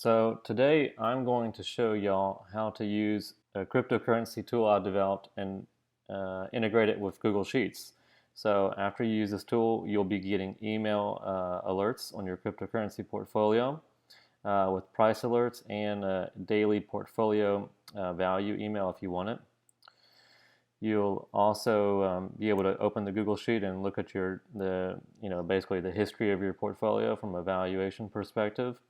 So today I'm going to show y'all how to use a cryptocurrency tool I developed and integrate it with Google Sheets. So after you use this tool, you'll be getting email alerts on your cryptocurrency portfolio with price alerts and a daily portfolio value email if you want it. You'll also be able to open the Google Sheet and look at basically the history of your portfolio from a valuation perspective.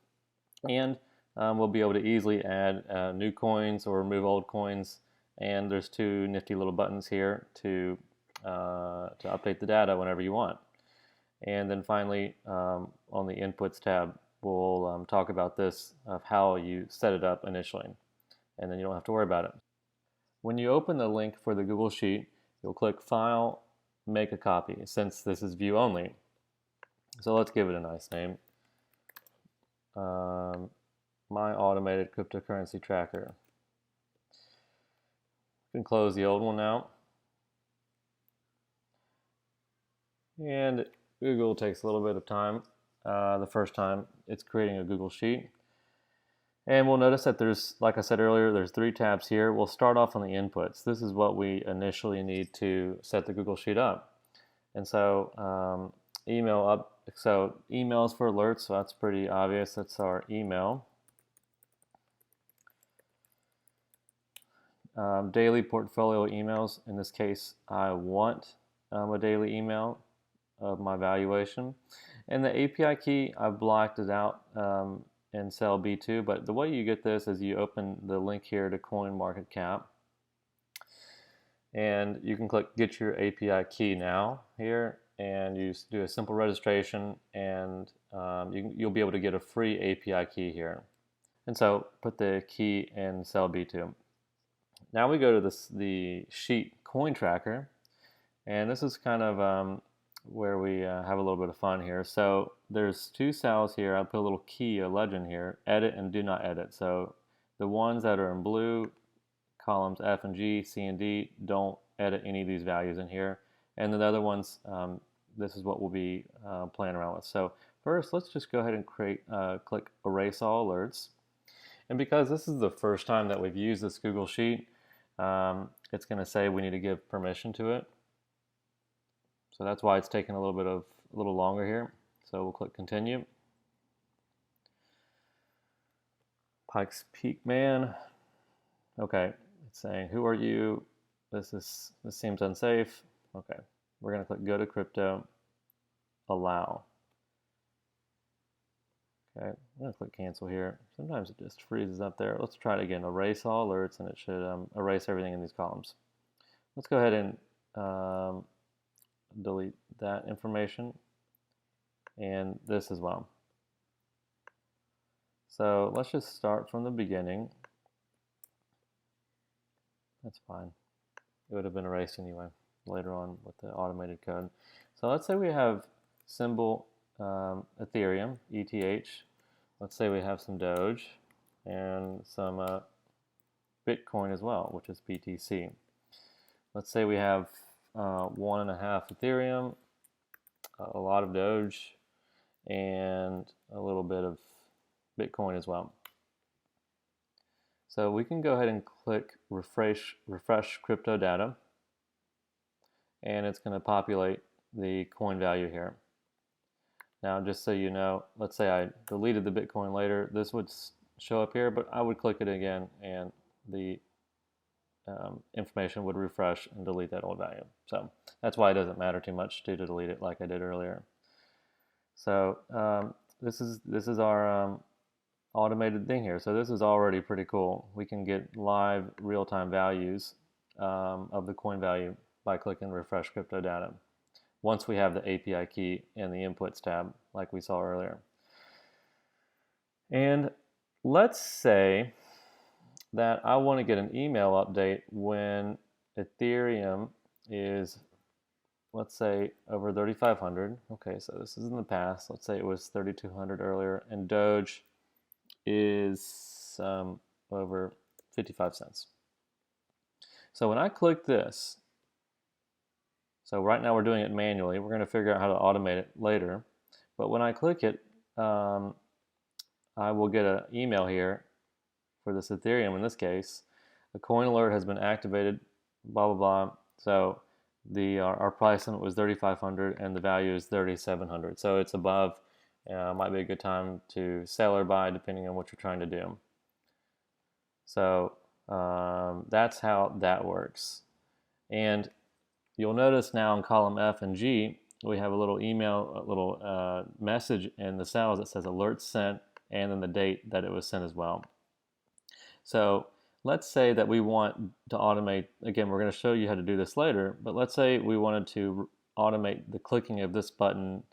And we'll be able to easily add new coins or remove old coins. And there's two nifty little buttons here to update the data whenever you want. And then finally, on the Inputs tab, we'll talk about this of how you set it up initially. And then you don't have to worry about it. When you open the link for the Google Sheet, you'll click File, Make a Copy, since this is view only. So let's give it a nice name. My automated cryptocurrency tracker. You can close the old one now. And Google takes a little bit of time. The first time it's creating a Google Sheet. And we'll notice that there's, like I said earlier, there's three tabs here. We'll start off on the inputs. This is what we initially need to set the Google Sheet up. And so emails for alerts, so that's pretty obvious. That's our email. Daily portfolio emails. In this case, I want a daily email of my valuation. And the API key, I've blocked it out in cell B2, but the way you get this is you open the link here to CoinMarketCap, and you can click Get Your API Key Now here, and you do a simple registration, and you'll be able to get a free API key here. And so put the key in cell B2. Now we go to the sheet coin tracker, and this is kind of where we have a little bit of fun here. So there's two cells here. I'll put a little key, a legend here, edit and do not edit. So the ones that are in blue, columns F and G, C and D, don't edit any of these values in here. And then the other ones, this is what we'll be playing around with. So first, let's just go ahead and click Erase All Alerts. And because this is the first time that we've used this Google Sheet, it's going to say we need to give permission to it. So that's why it's taking a little longer here. So we'll click Continue. Pikes Peak Man. Okay, it's saying, who are you? This seems unsafe. Okay, we're going to click Go to Crypto, Allow. Okay, I'm going to click Cancel here. Sometimes it just freezes up there. Let's try it again. Erase all alerts, and it should erase everything in these columns. Let's go ahead and delete that information and this as well. So let's just start from the beginning. That's fine. It would have been erased anyway later on with the automated code. So let's say we have symbol Ethereum, ETH. Let's say we have some Doge and some Bitcoin as well, which is BTC. Let's say we have 1.5 Ethereum, a lot of Doge, and a little bit of Bitcoin as well. So we can go ahead and click refresh crypto data, and it's going to populate the coin value here. Now, just so you know, let's say I deleted the Bitcoin later, this would show up here, but I would click it again, and the information would refresh and delete that old value. So that's why it doesn't matter too much to delete it like I did earlier. So this is our automated thing here. So this is already pretty cool. We can get live real-time values of the coin value by clicking Refresh Crypto Data once we have the API key in the Inputs tab like we saw earlier. And let's say that I want to get an email update when Ethereum is, let's say, over 3,500. Okay, so this is in the past. Let's say it was 3,200 earlier, and Doge is over 55 cents. So when I click this, so right now we're doing it manually. We're going to figure out how to automate it later. But when I click it, I will get an email here for this Ethereum in this case. A coin alert has been activated, blah, blah, blah. So our price limit was 3,500 and the value is 3,700. So it's above. Might be a good time to sell or buy depending on what you're trying to do. So that's how that works. And you'll notice now in column F and G, we have a little email, a little message in the cells that says alert sent and then the date that it was sent as well. So let's say that we want to automate, again, we're going to show you how to do this later, but let's say we wanted to automate the clicking of this button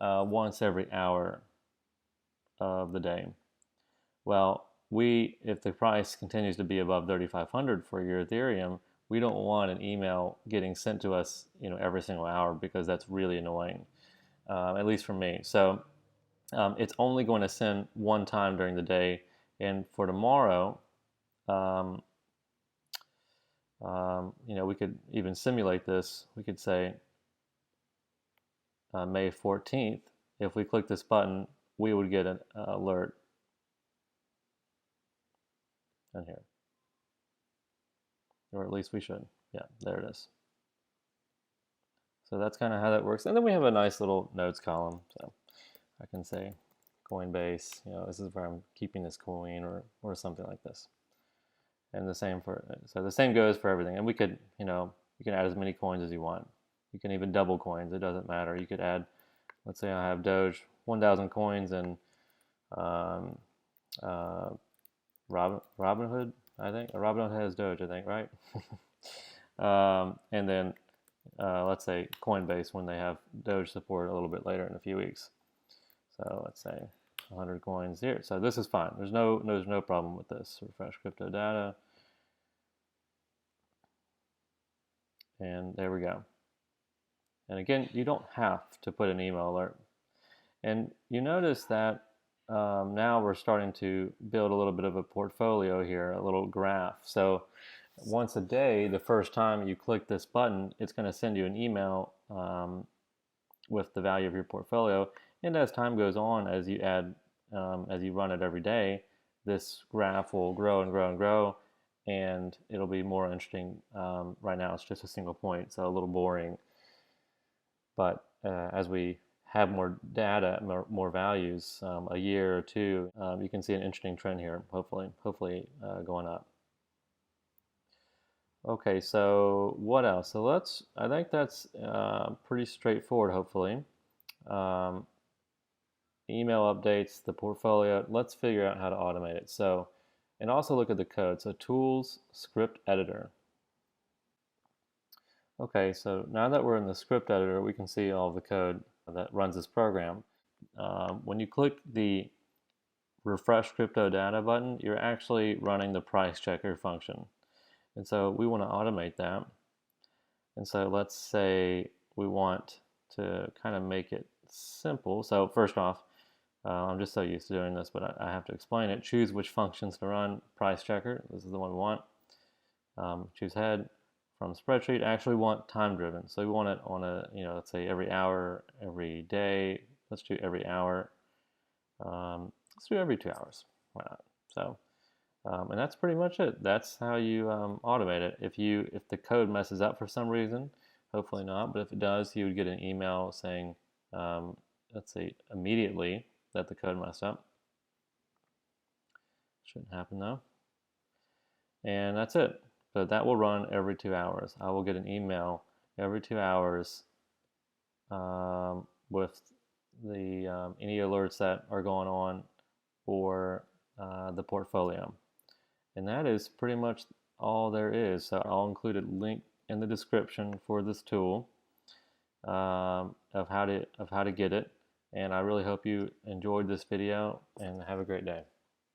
once every hour of the day. Well, if the price continues to be above 3,500 for your Ethereum, we don't want an email getting sent to us, every single hour, because that's really annoying, at least for me. So it's only going to send one time during the day. And for tomorrow, we could even simulate this. We could say May 14th. If we click this button, we would get an alert in here. Or at least we should. Yeah, there it is. So that's kind of how that works. And then we have a nice little notes column. So I can say Coinbase, this is where I'm keeping this coin or something like this. And the same the same goes for everything. And we could, you can add as many coins as you want. You can even double coins. It doesn't matter. You could add, let's say I have Doge, 1,000 coins, and Robinhood, I think. Robinhood has Doge, I think, right? And then let's say Coinbase when they have Doge support a little bit later in a few weeks. So let's say 100 coins here. So this is fine. There's no problem with this. Refresh crypto data. And there we go. And again, you don't have to put an email alert. And you notice that now we're starting to build a little bit of a portfolio here, a little graph. So once a day, the first time you click this button, it's going to send you an email with the value of your portfolio. And as time goes on, as you run it every day, this graph will grow and grow and grow, and it'll be more interesting. Right now, it's just a single point, so a little boring. But as we have more data, more values, a year or two, you can see an interesting trend here. Hopefully, going up. Okay, so what else? So I think that's pretty straightforward. Hopefully. Email updates, the portfolio. Let's figure out how to automate it. So, and also look at the code. So tools, script editor. Okay, so now that we're in the script editor, we can see all the code that runs this program. When you click the refresh crypto data button, you're actually running the price checker function. And so we want to automate that. And so let's say we want to kind of make it simple. So first off, I'm just so used to doing this, but I have to explain it. Choose which functions to run. Price checker, this is the one we want. Choose head. From spreadsheet, I actually want time driven. So we want it on a, let's say every hour, every day. Let's do every hour. Let's do every 2 hours. Why not? So, and that's pretty much it. That's how you automate it. If the code messes up for some reason, hopefully not, but if it does, you would get an email saying, let's say immediately that the code messed up. Shouldn't happen though. And that's it. So that will run every 2 hours. I will get an email every 2 hours with the any alerts that are going on for the portfolio. And that is pretty much all there is. So I'll include a link in the description for this tool of how to get it. And I really hope you enjoyed this video and have a great day.